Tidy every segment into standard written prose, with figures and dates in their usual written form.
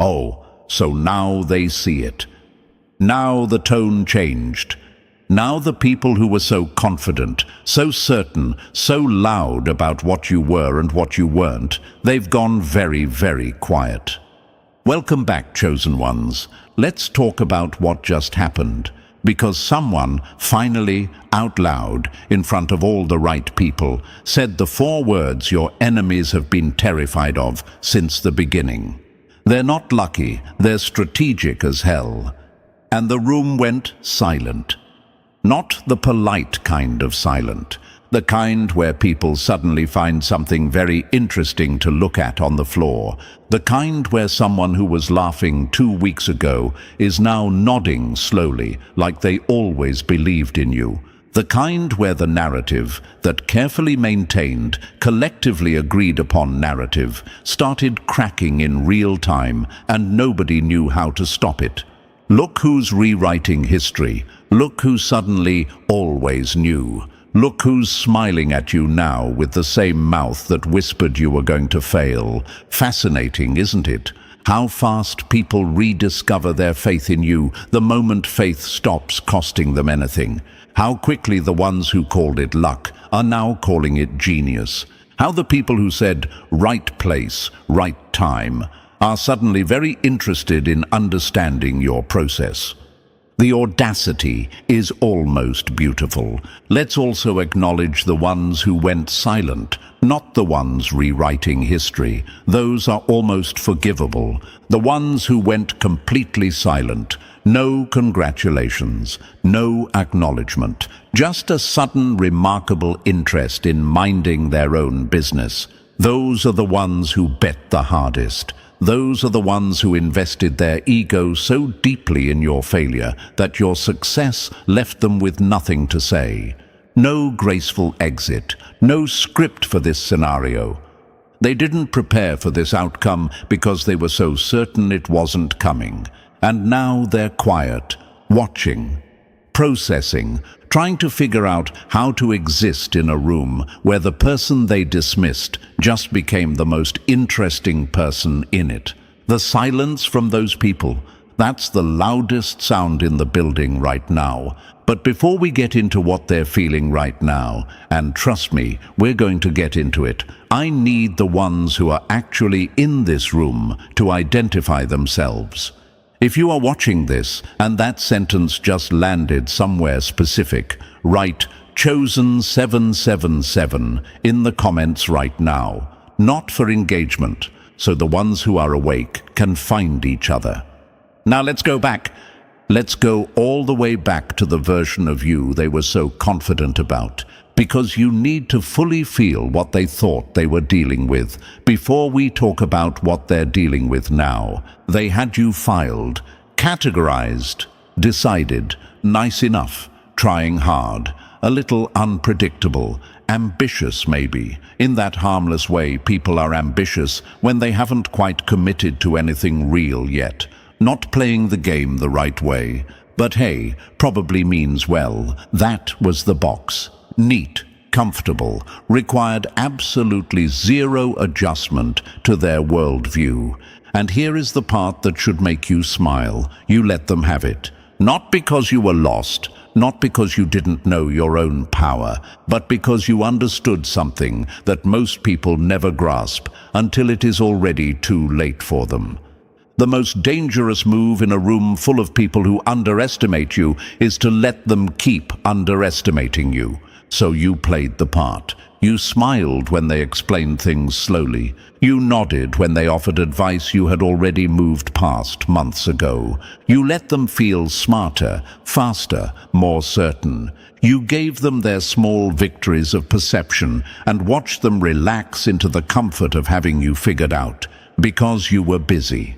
Oh, so now they see it. Now the tone changed. Now the people who were so confident, so certain, so loud about what you were and what you weren't, they've gone very, very quiet. Welcome back, chosen ones. Let's talk about what just happened. Because someone finally, out loud, in front of all the right people, said the 4 words your enemies have been terrified of since the beginning. They're not lucky, they're strategic as hell. And the room went silent. Not the polite kind of silent, the kind where people suddenly find something very interesting to look at on the floor, the kind where someone who was laughing 2 weeks ago is now nodding slowly, like they always believed in you, the kind where the narrative, that carefully maintained, collectively agreed upon narrative, started cracking in real time and nobody knew how to stop it. Look who's rewriting history. Look who suddenly always knew. Look who's smiling at you now with the same mouth that whispered you were going to fail. Fascinating, isn't it? How fast people rediscover their faith in you the moment faith stops costing them anything. How quickly the ones who called it luck are now calling it genius. How the people who said right place, right time are suddenly very interested in understanding your process. The audacity is almost beautiful. Let's also acknowledge the ones who went silent, not the ones rewriting history. Those are almost forgivable. The ones who went completely silent. No congratulations, no acknowledgement, just a sudden remarkable interest in minding their own business. Those are the ones who bet the hardest. Those are the ones who invested their ego so deeply in your failure that your success left them with nothing to say. No graceful exit, no script for this scenario. They didn't prepare for this outcome because they were so certain it wasn't coming. And now they're quiet, watching, processing, trying to figure out how to exist in a room where the person they dismissed just became the most interesting person in it. The silence from those people, that's the loudest sound in the building right now. But before we get into what they're feeling right now, and trust me, we're going to get into it, I need the ones who are actually in this room to identify themselves. If you are watching this and that sentence just landed somewhere specific, write Chosen 777 in the comments right now. Not for engagement, so the ones who are awake can find each other. Now let's go back. Let's go all the way back to the version of you they were so confident about. Because you need to fully feel what they thought they were dealing with before we talk about what they're dealing with now. They had you filed, categorized, decided, nice enough, trying hard, a little unpredictable, ambitious maybe. In that harmless way people are ambitious when they haven't quite committed to anything real yet. Not playing the game the right way. But hey, probably means well. That was the box. Neat, comfortable, required absolutely zero adjustment to their worldview. And here is the part that should make you smile. You let them have it. Not because you were lost, not because you didn't know your own power, but because you understood something that most people never grasp until it is already too late for them. The most dangerous move in a room full of people who underestimate you is to let them keep underestimating you. So you played the part. You smiled when they explained things slowly. You nodded when they offered advice you had already moved past months ago. You let them feel smarter, faster, more certain. You gave them their small victories of perception and watched them relax into the comfort of having you figured out, because you were busy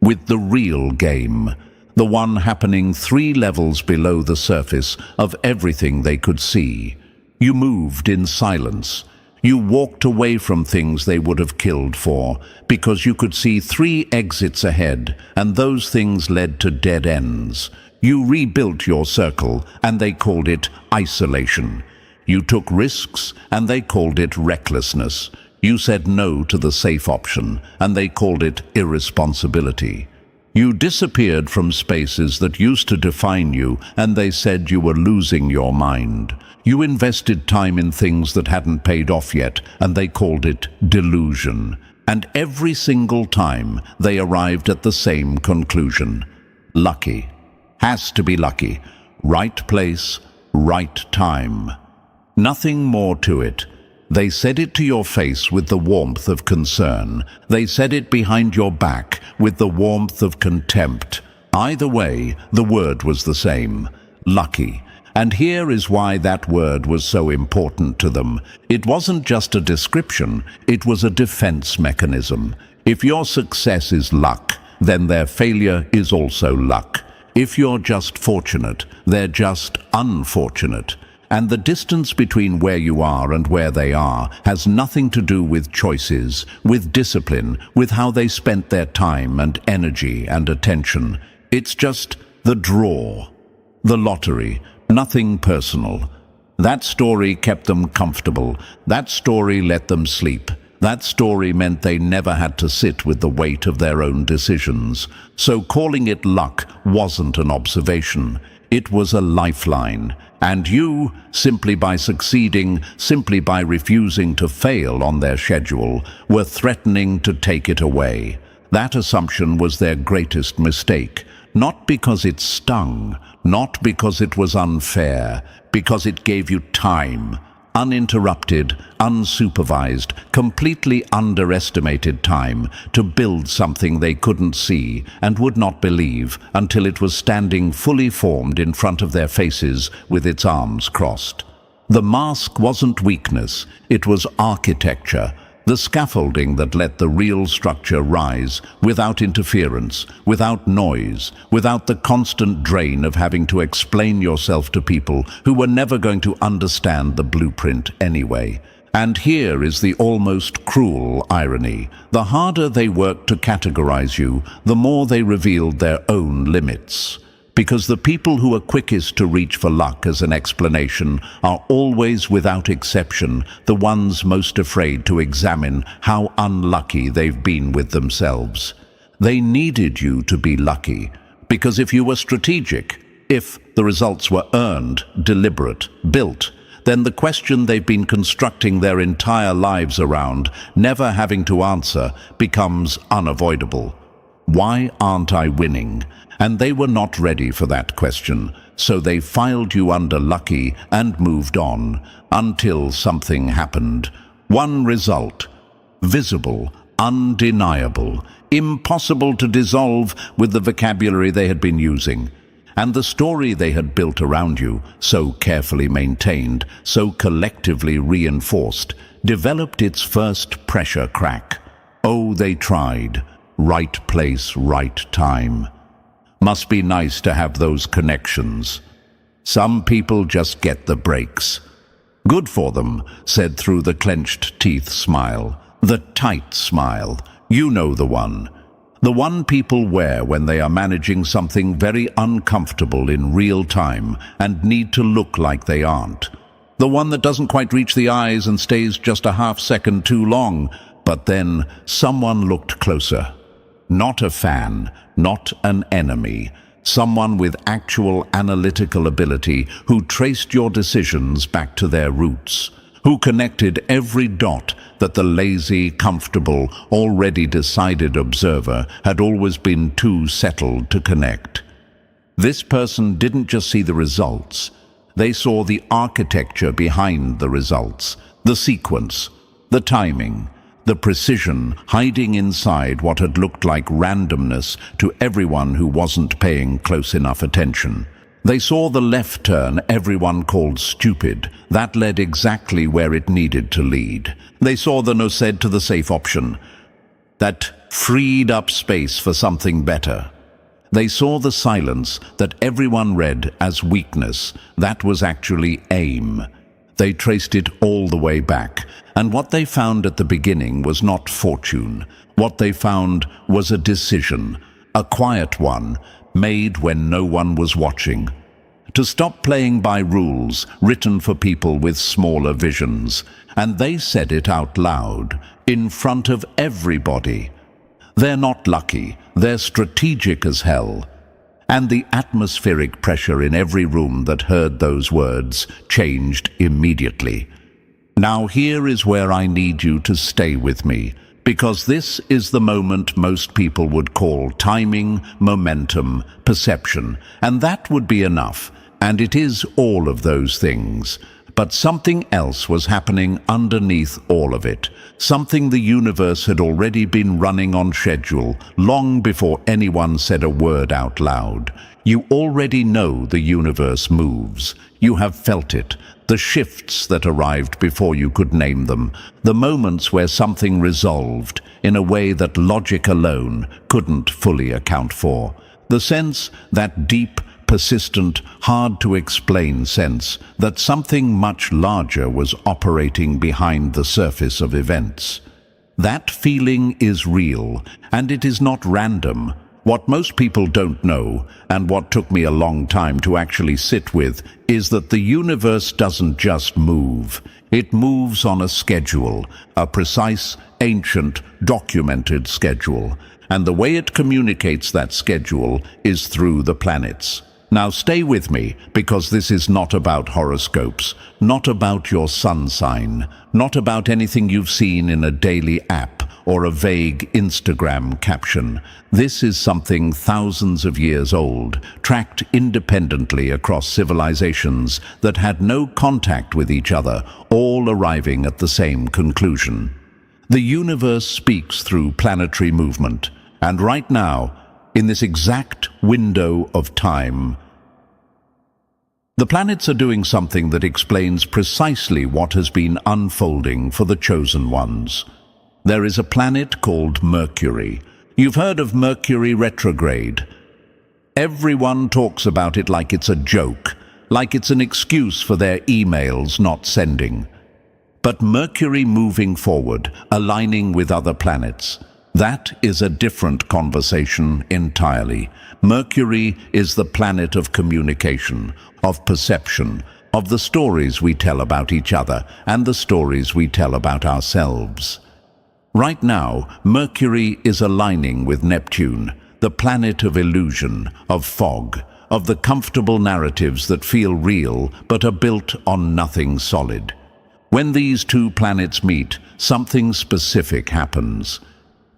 with the real game, the one happening 3 levels below the surface of everything they could see. You moved in silence. You walked away from things they would have killed for, because you could see 3 exits ahead, and those things led to dead ends. You rebuilt your circle, and they called it isolation. You took risks, and they called it recklessness. You said no to the safe option, and they called it irresponsibility. You disappeared from spaces that used to define you, and they said you were losing your mind. You invested time in things that hadn't paid off yet, and they called it delusion. And every single time, they arrived at the same conclusion. Lucky. Has to be lucky. Right place, right time. Nothing more to it. They said it to your face with the warmth of concern. They said it behind your back with the warmth of contempt. Either way, the word was the same. Lucky. And here is why that word was so important to them. It wasn't just a description, it was a defense mechanism. If your success is luck, then their failure is also luck. If you're just fortunate, they're just unfortunate. And the distance between where you are and where they are has nothing to do with choices, with discipline, with how they spent their time and energy and attention. It's just the draw, the lottery, nothing personal. That story kept them comfortable. That story let them sleep. That story meant they never had to sit with the weight of their own decisions. So calling it luck wasn't an observation. It was a lifeline. And you, simply by succeeding, simply by refusing to fail on their schedule, were threatening to take it away. That assumption was their greatest mistake. Not because it stung, not because it was unfair, because it gave you time. Uninterrupted, unsupervised, completely underestimated time to build something they couldn't see and would not believe until it was standing fully formed in front of their faces with its arms crossed. The mask wasn't weakness, it was architecture, the scaffolding that let the real structure rise without interference, without noise, without the constant drain of having to explain yourself to people who were never going to understand the blueprint anyway. And here is the almost cruel irony. The harder they worked to categorize you, the more they revealed their own limits. Because the people who are quickest to reach for luck as an explanation are always, without exception, the ones most afraid to examine how unlucky they've been with themselves. They needed you to be lucky, because if you were strategic, if the results were earned, deliberate, built, then the question they've been constructing their entire lives around, never having to answer, becomes unavoidable. Why aren't I winning? And they were not ready for that question, so they filed you under lucky and moved on, until something happened. One result, visible, undeniable, impossible to dissolve with the vocabulary they had been using. And the story they had built around you, so carefully maintained, so collectively reinforced, developed its first pressure crack. Oh, they tried. Right place, right time. Must be nice to have those connections. Some people just get the breaks. Good for them, said through the clenched teeth smile. The tight smile. You know the one. The one people wear when they are managing something very uncomfortable in real time and need to look like they aren't. The one that doesn't quite reach the eyes and stays just a half second too long, but then someone looked closer. Not a fan, not an enemy. Someone with actual analytical ability who traced your decisions back to their roots, who connected every dot that the lazy, comfortable, already decided observer had always been too settled to connect. This person didn't just see the results. They saw the architecture behind the results, the sequence, the timing, the precision hiding inside what had looked like randomness to everyone who wasn't paying close enough attention. They saw the left turn everyone called stupid. That led exactly where it needed to lead. They saw the no said to the safe option. That freed up space for something better. They saw the silence that everyone read as weakness. That was actually aim. They traced it all the way back, and what they found at the beginning was not fortune. What they found was a decision, a quiet one, made when no one was watching. to stop playing by rules written for people with smaller visions. And they said it out loud, in front of everybody. They're not lucky, they're strategic as hell. And the atmospheric pressure in every room that heard those words changed immediately. Now here is where I need you to stay with me, because this is the moment most people would call timing, momentum, perception, and that would be enough, and it is all of those things. But something else was happening underneath all of it, something the universe had already been running on schedule long before anyone said a word out loud. You already know the universe moves. You have felt it, the shifts that arrived before you could name them, the moments where something resolved in a way that logic alone couldn't fully account for. The sense, that deep, persistent, hard-to-explain sense that something much larger was operating behind the surface of events. That feeling is real, and it is not random. What most people don't know, and what took me a long time to actually sit with, is that the universe doesn't just move. It moves on a schedule, a precise, ancient, documented schedule. And the way it communicates that schedule is through the planets. Now stay with me, because this is not about horoscopes, not about your sun sign, not about anything you've seen in a daily app or a vague Instagram caption. This is something thousands of years old, tracked independently across civilizations that had no contact with each other, all arriving at the same conclusion. The universe speaks through planetary movement, and right now, in this exact window of time, the planets are doing something that explains precisely what has been unfolding for the chosen ones. There is a planet called Mercury. You've heard of Mercury retrograde. Everyone talks about it like it's a joke, like it's an excuse for their emails not sending. But Mercury moving forward, aligning with other planets, that is a different conversation entirely. Mercury is the planet of communication, of perception, of the stories we tell about each other and the stories we tell about ourselves. Right now, Mercury is aligning with Neptune, the planet of illusion, of fog, of the comfortable narratives that feel real but are built on nothing solid. When these two planets meet, something specific happens.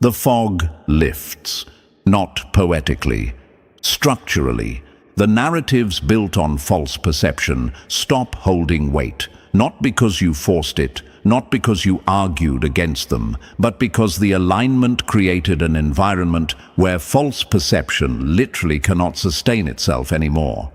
The fog lifts, not poetically, structurally. The narratives built on false perception stop holding weight, not because you forced it, not because you argued against them, but because the alignment created an environment where false perception literally cannot sustain itself anymore.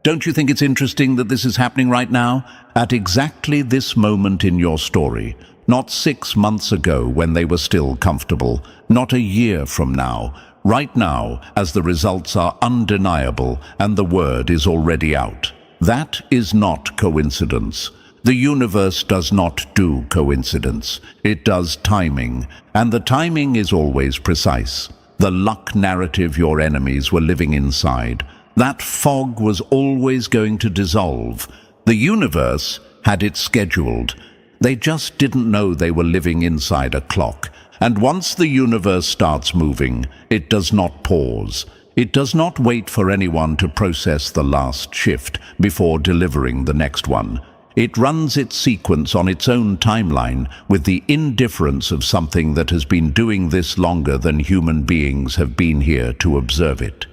Don't you think it's interesting that this is happening right now, at exactly this moment in your story? Not 6 months ago when they were still comfortable, not a year from now, right now as the results are undeniable and the word is already out. That is not coincidence. The universe does not do coincidence. It does timing, and the timing is always precise. The luck narrative your enemies were living inside, that fog was always going to dissolve. The universe had it scheduled. They just didn't know they were living inside a clock. And once the universe starts moving, it does not pause. It does not wait for anyone to process the last shift before delivering the next one. It runs its sequence on its own timeline with the indifference of something that has been doing this longer than human beings have been here to observe it.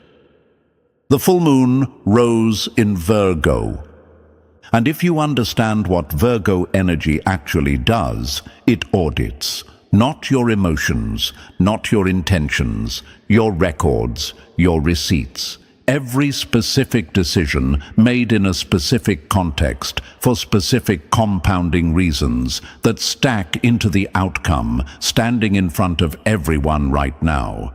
The full moon rose in Virgo. And if you understand what Virgo energy actually does, it audits. Not your emotions, not your intentions, your records, your receipts. Every specific decision made in a specific context for specific compounding reasons that stack into the outcome standing in front of everyone right now.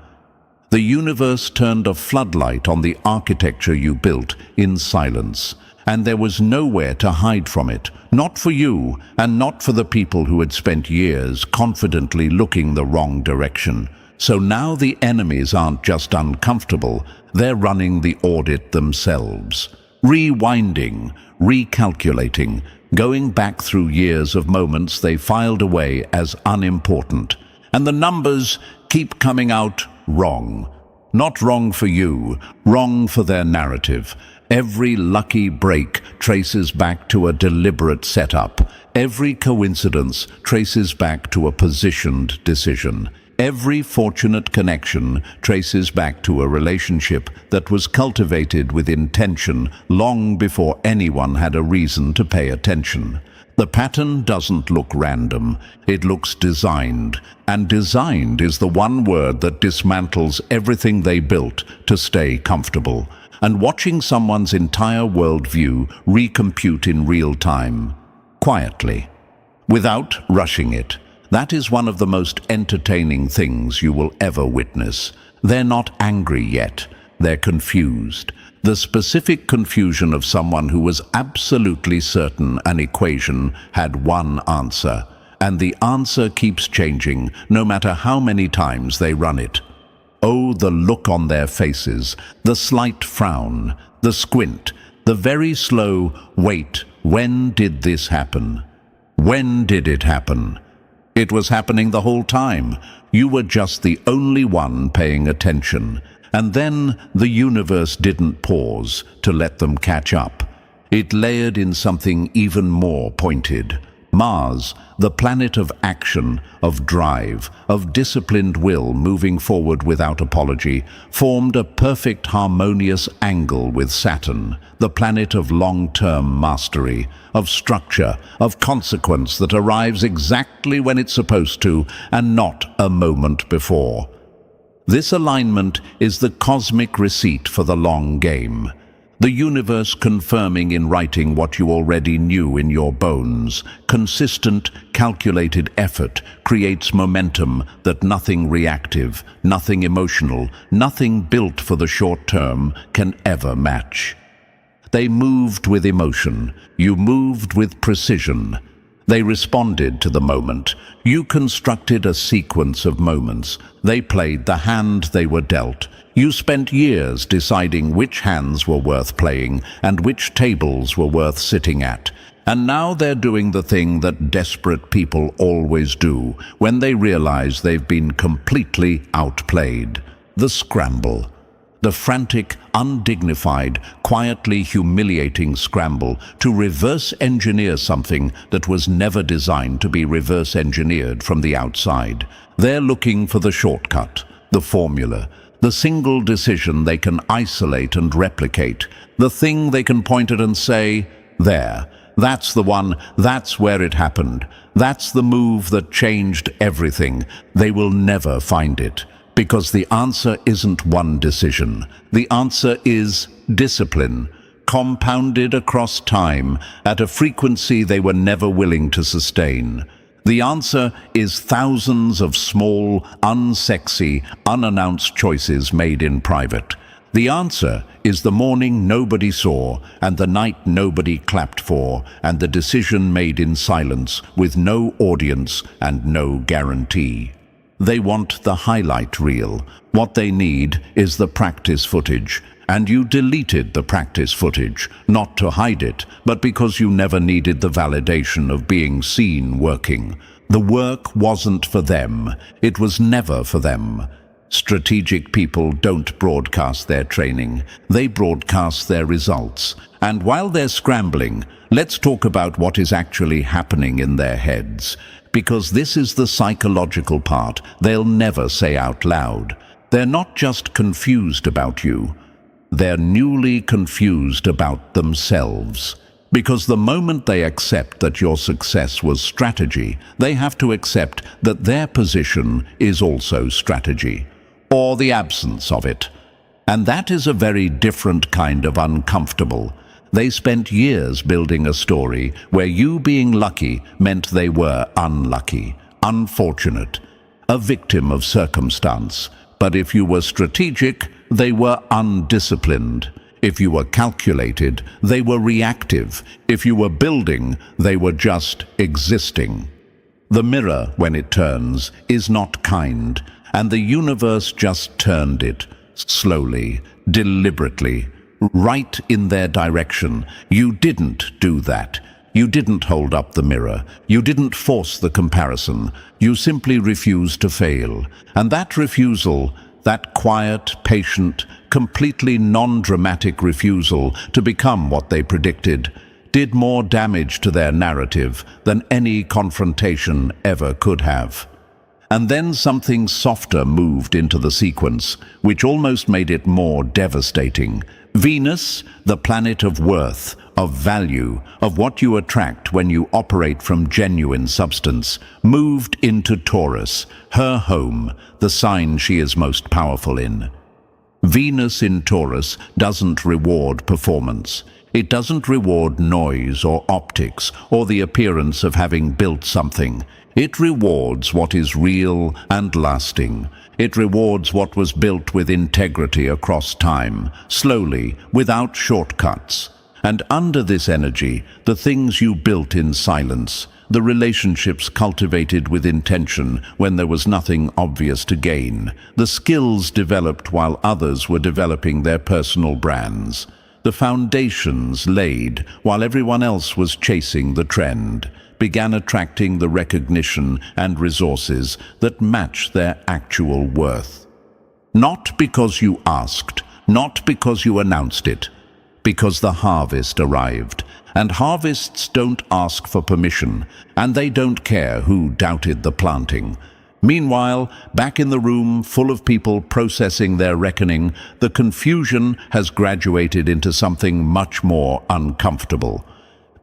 The universe turned a floodlight on the architecture you built in silence, and there was nowhere to hide from it, not for you and not for the people who had spent years confidently looking the wrong direction. So now the enemies aren't just uncomfortable, they're running the audit themselves. rewinding, recalculating, going back through years of moments they filed away as unimportant. And the numbers keep coming out wrong. Not wrong for you, wrong for their narrative. Every lucky break traces back to a deliberate setup. Every coincidence traces back to a positioned decision. Every fortunate connection traces back to a relationship that was cultivated with intention long before anyone had a reason to pay attention. The pattern doesn't look random, it looks designed, and designed is the one word that dismantles everything they built to stay comfortable. And watching someone's entire worldview recompute in real time, quietly, without rushing it. That is one of the most entertaining things you will ever witness. They're not angry yet, they're confused. The specific confusion of someone who was absolutely certain an equation had one answer, and the answer keeps changing no matter how many times they run it. Oh, the look on their faces, the slight frown, the squint, the very slow, wait, when did this happen? When did it happen? It was happening the whole time. You were just the only one paying attention. And then the universe didn't pause to let them catch up. It layered in something even more pointed. Mars, the planet of action, of drive, of disciplined will moving forward without apology, formed a perfect harmonious angle with Saturn, the planet of long-term mastery, of structure, of consequence that arrives exactly when it's supposed to and not a moment before. This alignment is the cosmic receipt for the long game. The universe confirming in writing what you already knew in your bones. Consistent, calculated effort creates momentum that nothing reactive, nothing emotional, nothing built for the short term can ever match. They moved with emotion. You moved with precision. They responded to the moment. You constructed a sequence of moments. They played the hand they were dealt. You spent years deciding which hands were worth playing and which tables were worth sitting at. And now they're doing the thing that desperate people always do when they realize they've been completely outplayed. The scramble. The frantic, undignified, quietly humiliating scramble to reverse engineer something that was never designed to be reverse engineered from the outside. They're looking for the shortcut, the formula, the single decision they can isolate and replicate, the thing they can point at and say, there, that's the one, that's where it happened, that's the move that changed everything. They will never find it. Because the answer isn't one decision. The answer is discipline, compounded across time at a frequency they were never willing to sustain. The answer is thousands of small, unsexy, unannounced choices made in private. The answer is the morning nobody saw, and the night nobody clapped for, and the decision made in silence with no audience and no guarantee. They want the highlight reel. What they need is the practice footage. And you deleted the practice footage, not to hide it, but because you never needed the validation of being seen working. The work wasn't for them. It was never for them. Strategic people don't broadcast their training. They broadcast their results. And while they're scrambling, let's talk about what is actually happening in their heads. Because this is the psychological part they'll never say out loud. They're not just confused about you. They're newly confused about themselves. Because the moment they accept that your success was strategy, they have to accept that their position is also strategy, or the absence of it. And that is a very different kind of uncomfortable. They spent years building a story where you being lucky meant they were unlucky, unfortunate, a victim of circumstance. But if you were strategic, they were undisciplined. If you were calculated, they were reactive. If you were building, they were just existing. The mirror, when it turns, is not kind, and the universe just turned it, slowly, deliberately, right in their direction. You didn't do that. You didn't hold up the mirror. You didn't force the comparison. You simply refused to fail. And that refusal, that quiet, patient, completely non-dramatic refusal to become what they predicted, did more damage to their narrative than any confrontation ever could have. And then something softer moved into the sequence, which almost made it more devastating. Venus, the planet of worth, of value, of what you attract when you operate from genuine substance, moved into Taurus, her home, the sign she is most powerful in. Venus in Taurus doesn't reward performance. It doesn't reward noise or optics or the appearance of having built something. It rewards what is real and lasting. It rewards what was built with integrity across time, slowly, without shortcuts. And under this energy, the things you built in silence, the relationships cultivated with intention when there was nothing obvious to gain, the skills developed while others were developing their personal brands, the foundations laid while everyone else was chasing the trend, began attracting the recognition and resources that match their actual worth. Not because you asked, not because you announced it, because the harvest arrived. And harvests don't ask for permission, and they don't care who doubted the planting. Meanwhile, back in the room full of people processing their reckoning, the confusion has graduated into something much more uncomfortable.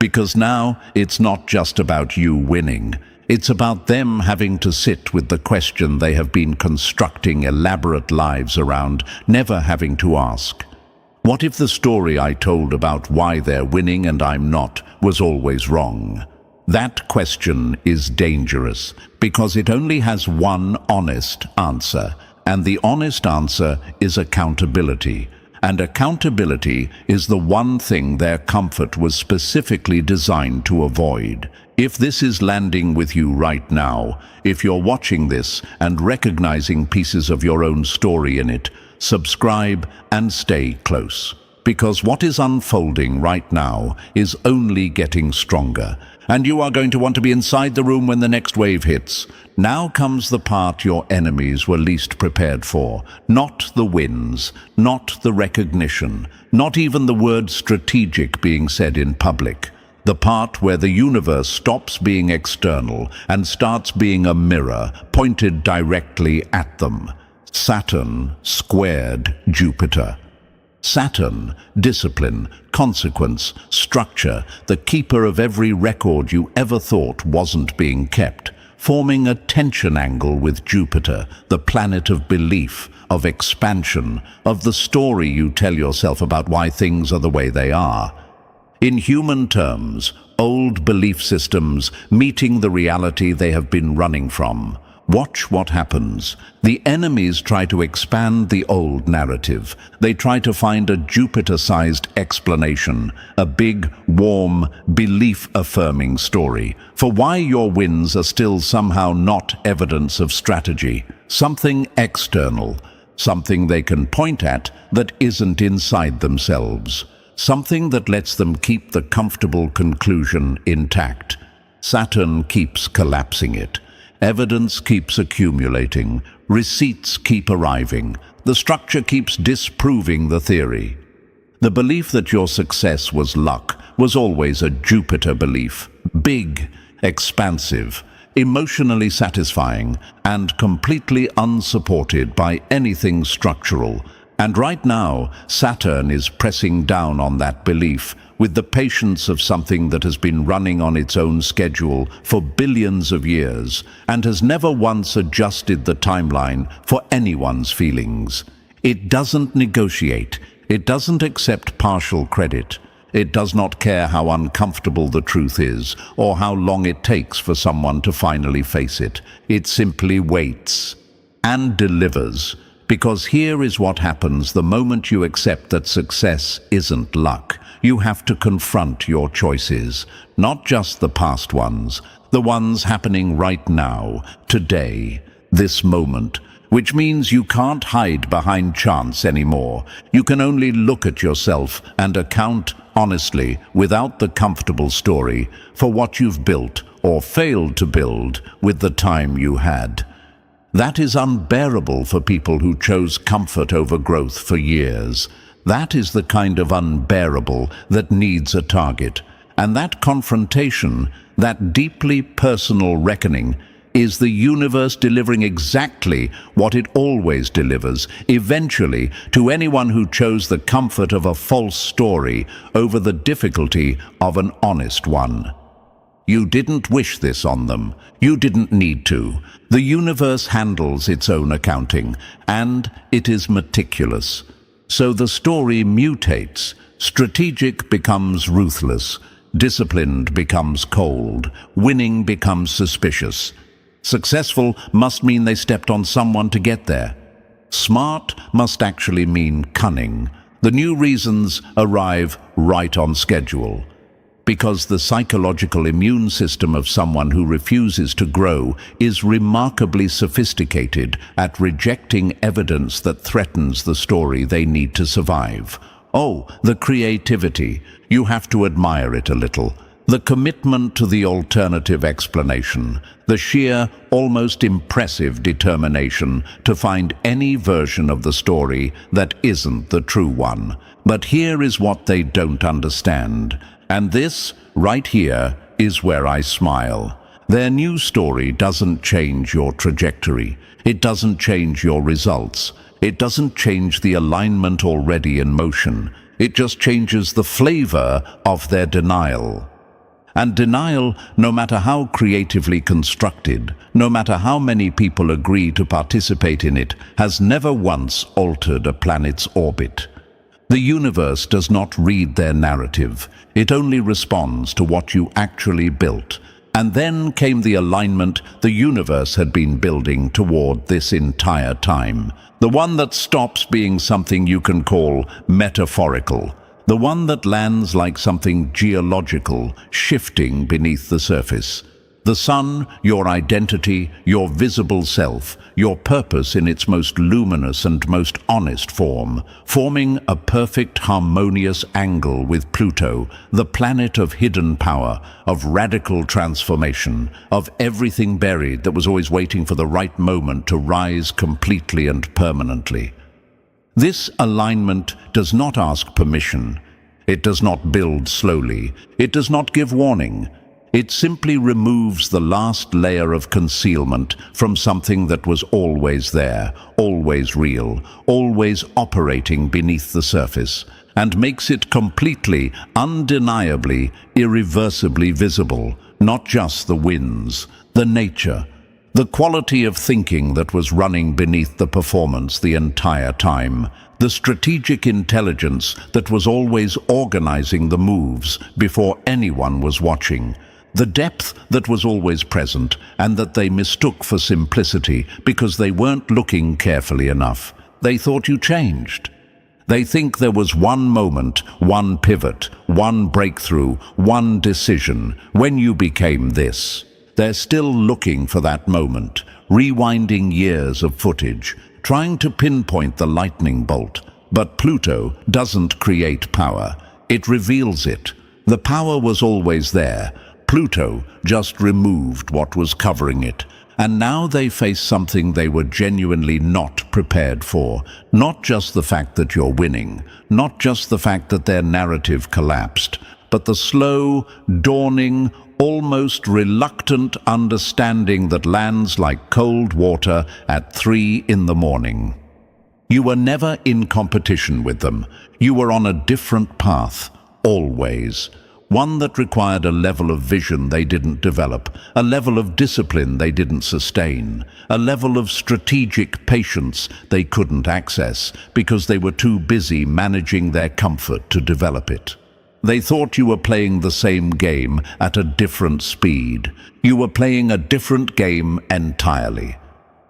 Because now it's not just about you winning. It's about them having to sit with the question they have been constructing elaborate lives around, never having to ask. What if the story I told about why they're winning and I'm not was always wrong? That question is dangerous because it only has one honest answer, and the honest answer is accountability. And accountability is the one thing their comfort was specifically designed to avoid. If this is landing with you right now, if you're watching this and recognizing pieces of your own story in it, subscribe and stay close. Because what is unfolding right now is only getting stronger. And you are going to want to be inside the room when the next wave hits. Now comes the part your enemies were least prepared for. Not the wins, not the recognition, not even the word strategic being said in public. The part where the universe stops being external and starts being a mirror pointed directly at them. Saturn squared Jupiter. Saturn, discipline, consequence, structure, the keeper of every record you ever thought wasn't being kept, forming a tension angle with Jupiter, the planet of belief, of expansion, of the story you tell yourself about why things are the way they are. In human terms, old belief systems meeting the reality they have been running from. Watch what happens. The enemies try to expand the old narrative. They try to find a Jupiter-sized explanation, a big, warm, belief-affirming story for why your wins are still somehow not evidence of strategy, something external, something they can point at that isn't inside themselves, something that lets them keep the comfortable conclusion intact. Saturn keeps collapsing it. Evidence keeps accumulating, receipts keep arriving, the structure keeps disproving the theory. The belief that your success was luck was always a Jupiter belief, big, expansive, emotionally satisfying, and completely unsupported by anything structural. And right now, Saturn is pressing down on that belief with the patience of something that has been running on its own schedule for billions of years and has never once adjusted the timeline for anyone's feelings. It doesn't negotiate. It doesn't accept partial credit. It does not care how uncomfortable the truth is or how long it takes for someone to finally face it. It simply waits and delivers. Because here is what happens the moment you accept that success isn't luck. You have to confront your choices, not just the past ones, the ones happening right now, today, this moment. which means you can't hide behind chance anymore. You can only look at yourself and account honestly, without the comfortable story, for what you've built or failed to build with the time you had. That is unbearable for people who chose comfort over growth for years. That is the kind of unbearable that needs a target. And that confrontation, that deeply personal reckoning, is the universe delivering exactly what it always delivers, eventually, to anyone who chose the comfort of a false story over the difficulty of an honest one. You didn't wish this on them. You didn't need to. The universe handles its own accounting, and it is meticulous. So the story mutates. Strategic becomes ruthless. Disciplined becomes cold. Winning becomes suspicious. Successful must mean they stepped on someone to get there. Smart must actually mean cunning. The new reasons arrive right on schedule. Because the psychological immune system of someone who refuses to grow is remarkably sophisticated at rejecting evidence that threatens the story they need to survive. Oh, the creativity. You have to admire it a little. The commitment to the alternative explanation, the sheer, almost impressive determination to find any version of the story that isn't the true one. But here is what they don't understand. And this, right here, is where I smile. Their new story doesn't change your trajectory. It doesn't change your results. It doesn't change the alignment already in motion. It just changes the flavor of their denial. And denial, no matter how creatively constructed, no matter how many people agree to participate in it, has never once altered a planet's orbit. The universe does not read their narrative. It only responds to what you actually built. And then came the alignment the universe had been building toward this entire time. The one that stops being something you can call metaphorical. The one that lands like something geological, shifting beneath the surface. The sun, your identity, your visible self, your purpose in its most luminous and most honest form, forming a perfect harmonious angle with Pluto, the planet of hidden power, of radical transformation, of everything buried that was always waiting for the right moment to rise completely and permanently. This alignment does not ask permission. It does not build slowly. It does not give warning. It simply removes the last layer of concealment from something that was always there, always real, always operating beneath the surface, and makes it completely, undeniably, irreversibly visible, not just the winds, the nature, the quality of thinking that was running beneath the performance the entire time, the strategic intelligence that was always organizing the moves before anyone was watching, the depth that was always present and that they mistook for simplicity because they weren't looking carefully enough. They thought you changed. They think there was one moment, one pivot, one breakthrough, one decision when you became this. They're still looking for that moment, rewinding years of footage, trying to pinpoint the lightning bolt. But Pluto doesn't create power. It reveals it. The power was always there. Pluto just removed what was covering it. And now they face something they were genuinely not prepared for. Not just the fact that you're winning, not just the fact that their narrative collapsed, but the slow, dawning, almost reluctant understanding that lands like cold water at 3 in the morning. You were never in competition with them. You were on a different path, always. One that required a level of vision they didn't develop, a level of discipline they didn't sustain, a level of strategic patience they couldn't access because they were too busy managing their comfort to develop it. They thought you were playing the same game at a different speed. You were playing a different game entirely.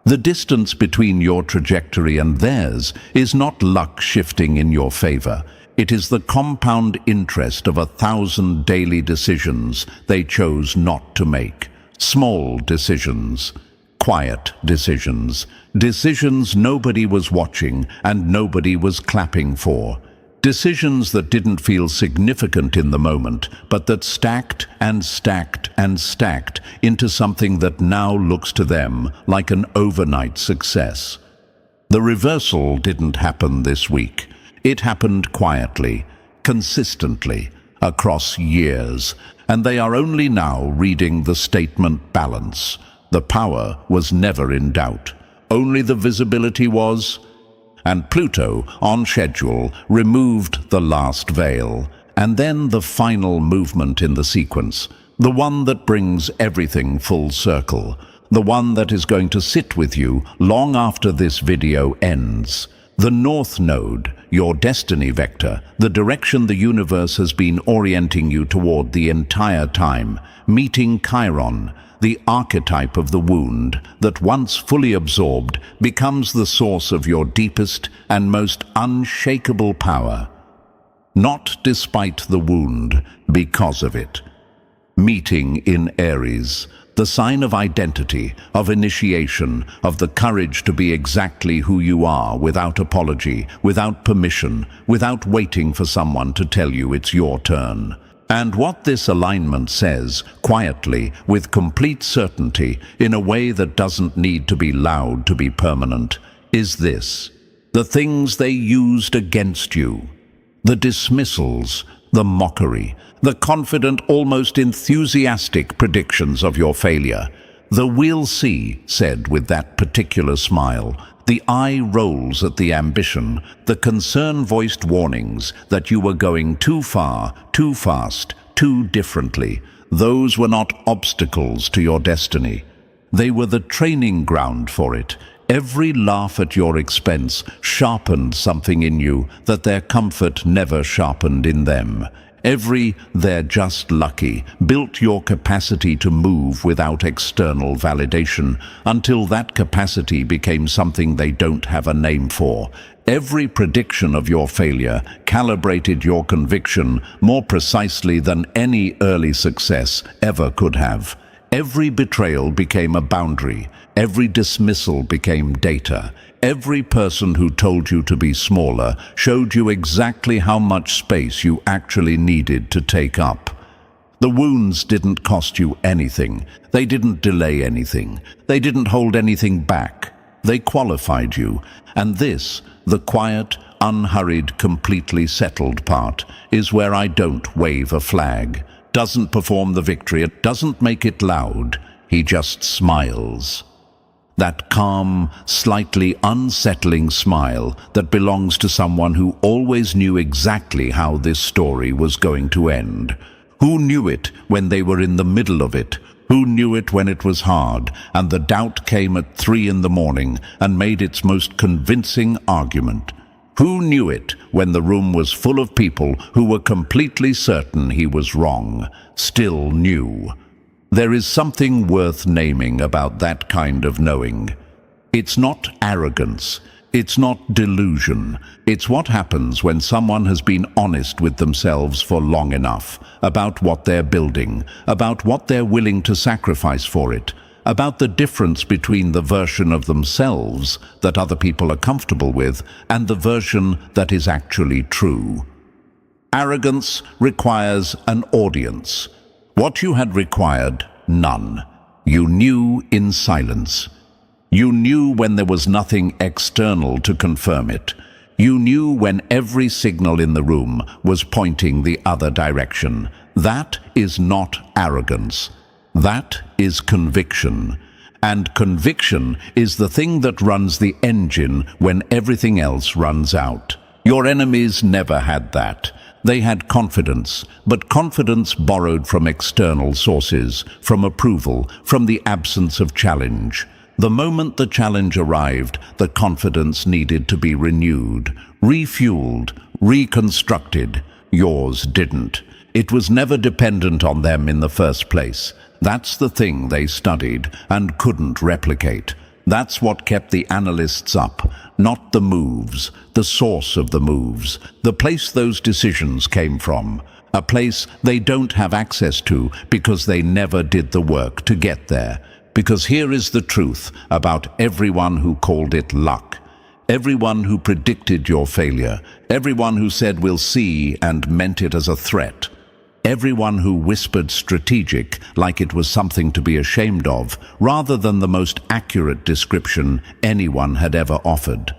The distance between your trajectory and theirs is not luck shifting in your favor. It is the compound interest of 1,000 daily decisions they chose not to make. Small decisions, quiet decisions. Decisions nobody was watching and nobody was clapping for. Decisions that didn't feel significant in the moment, but that stacked and stacked and stacked into something that now looks to them like an overnight success. The reversal didn't happen this week. It happened quietly, consistently, across years, and they are only now reading the statement balance. The power was never in doubt. Only the visibility was. And Pluto, on schedule, removed the last veil, and then the final movement in the sequence, the one that brings everything full circle, the one that is going to sit with you long after this video ends. The North Node, your destiny vector, the direction the universe has been orienting you toward the entire time, meeting Chiron, the archetype of the wound that, once fully absorbed, becomes the source of your deepest and most unshakable power. Not despite the wound, because of it. Meeting in Aries, the sign of identity, of initiation, of the courage to be exactly who you are without apology, without permission, without waiting for someone to tell you it's your turn. And what this alignment says, quietly, with complete certainty, in a way that doesn't need to be loud to be permanent, is this: the things they used against you, the dismissals, the mockery, the confident, almost enthusiastic predictions of your failure, the "we'll see" said with that particular smile, the eye rolls at the ambition, the concern-voiced warnings that you were going too far, too fast, too differently. Those were not obstacles to your destiny. They were the training ground for it. Every laugh at your expense sharpened something in you that their comfort never sharpened in them. Every "they're just lucky" built your capacity to move without external validation until that capacity became something they don't have a name for. Every prediction of your failure calibrated your conviction more precisely than any early success ever could have. Every betrayal became a boundary. Every dismissal became data. Every person who told you to be smaller showed you exactly how much space you actually needed to take up. The wounds didn't cost you anything. They didn't delay anything. They didn't hold anything back. They qualified you. And this, the quiet, unhurried, completely settled part, is where I don't wave a flag. Doesn't perform the victory. It doesn't make it loud. He just smiles. That calm, slightly unsettling smile that belongs to someone who always knew exactly how this story was going to end. Who knew it when they were in the middle of it? Who knew it when it was hard and the doubt came at 3 in the morning and made its most convincing argument? Who knew it when the room was full of people who were completely certain he was wrong, still knew? There is something worth naming about that kind of knowing. It's not arrogance. It's not delusion. It's what happens when someone has been honest with themselves for long enough about what they're building, about what they're willing to sacrifice for it, about the difference between the version of themselves that other people are comfortable with and the version that is actually true. Arrogance requires an audience. What you had required, none. You knew in silence. You knew when there was nothing external to confirm it. You knew when every signal in the room was pointing the other direction. That is not arrogance. That is conviction. And conviction is the thing that runs the engine when everything else runs out. Your enemies never had that. They had confidence, but confidence borrowed from external sources, from approval, from the absence of challenge. The moment the challenge arrived, the confidence needed to be renewed, refueled, reconstructed. Yours didn't. It was never dependent on them in the first place. That's the thing they studied and couldn't replicate. That's what kept the analysts up, not the moves, the source of the moves, the place those decisions came from, a place they don't have access to because they never did the work to get there. Because here is the truth about everyone who called it luck. Everyone who predicted your failure. Everyone who said we'll see and meant it as a threat. Everyone who whispered strategic like it was something to be ashamed of, rather than the most accurate description anyone had ever offered.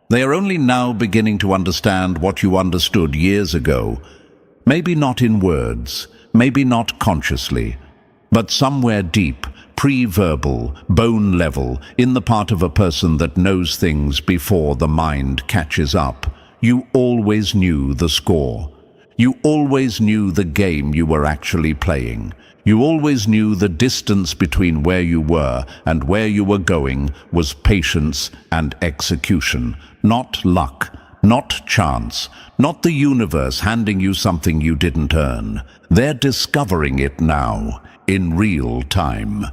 They are only now beginning to understand what you understood years ago. Maybe not in words, maybe not consciously, but somewhere deep, pre-verbal, bone level, in the part of a person that knows things before the mind catches up. You always knew the score. You always knew the game you were actually playing. You always knew the distance between where you were and where you were going was patience and execution, not luck, not chance, not the universe handing you something you didn't earn. They're discovering it now, in real time.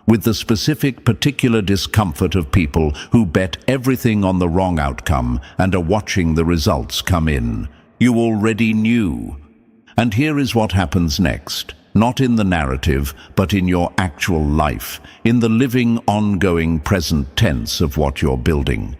With the specific, particular discomfort of people who bet everything on the wrong outcome and are watching the results come in. You already knew. And here is what happens next. Not in the narrative, but in your actual life, in the living, ongoing present tense of what you're building.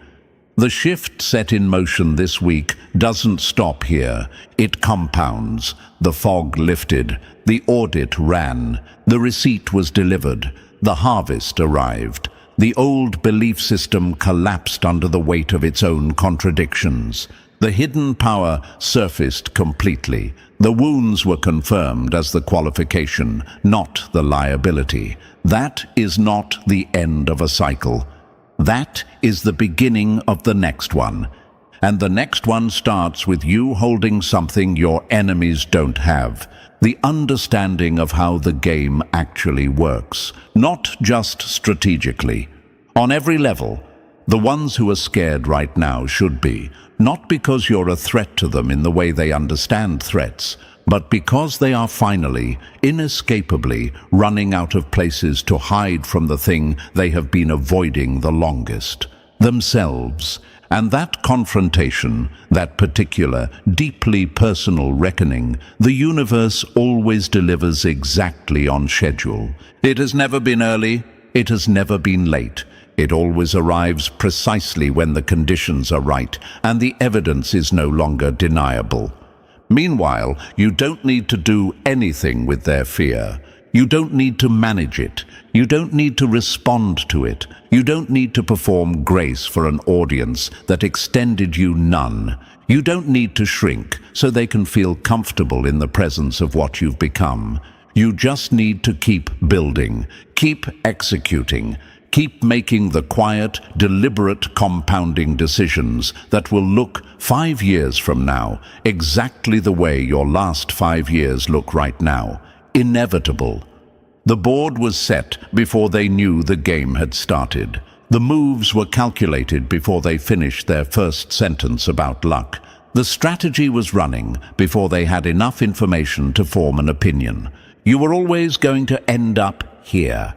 The shift set in motion this week doesn't stop here. It compounds. The fog lifted. The audit ran. The receipt was delivered. The harvest arrived. The old belief system collapsed under the weight of its own contradictions. The hidden power surfaced completely. The wounds were confirmed as the qualification, not the liability. That is not the end of a cycle. That is the beginning of the next one. And the next one starts with you holding something your enemies don't have. The understanding of how the game actually works, not just strategically. On every level, the ones who are scared right now should be, not because you're a threat to them in the way they understand threats, but because they are finally, inescapably, running out of places to hide from the thing they have been avoiding the longest, themselves. And that confrontation, that particular, deeply personal reckoning, the universe always delivers exactly on schedule. It has never been early, it has never been late. It always arrives precisely when the conditions are right and the evidence is no longer deniable. Meanwhile, you don't need to do anything with their fear. You don't need to manage it. You don't need to respond to it. You don't need to perform grace for an audience that extended you none. You don't need to shrink so they can feel comfortable in the presence of what you've become. You just need to keep building, keep executing, keep making the quiet, deliberate, compounding decisions that will look 5 years from now exactly the way your last 5 years look right now. Inevitable. The board was set before they knew the game had started. The moves were calculated before they finished their first sentence about luck. The strategy was running before they had enough information to form an opinion. You were always going to end up here.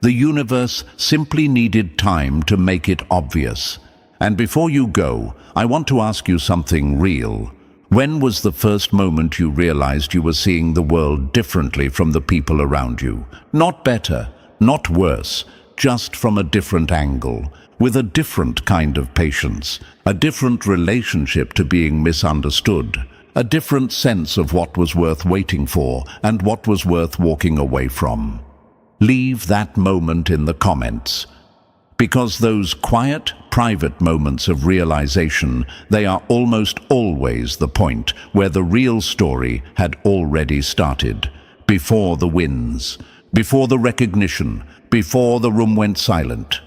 The universe simply needed time to make it obvious. And before you go, I want to ask you something real. When was the first moment you realized you were seeing the world differently from the people around you? Not better, not worse, just from a different angle, with a different kind of patience, a different relationship to being misunderstood, a different sense of what was worth waiting for and what was worth walking away from. Leave that moment in the comments. Because those quiet, private moments of realization, they are almost always the point where the real story had already started. Before the wins, before the recognition, before the room went silent.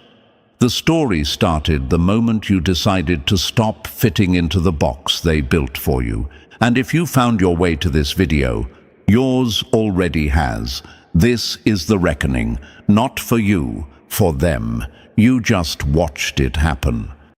The story started the moment you decided to stop fitting into the box they built for you. And if you found your way to this video, yours already has. This is the reckoning, not for you, for them. You just watched it happen.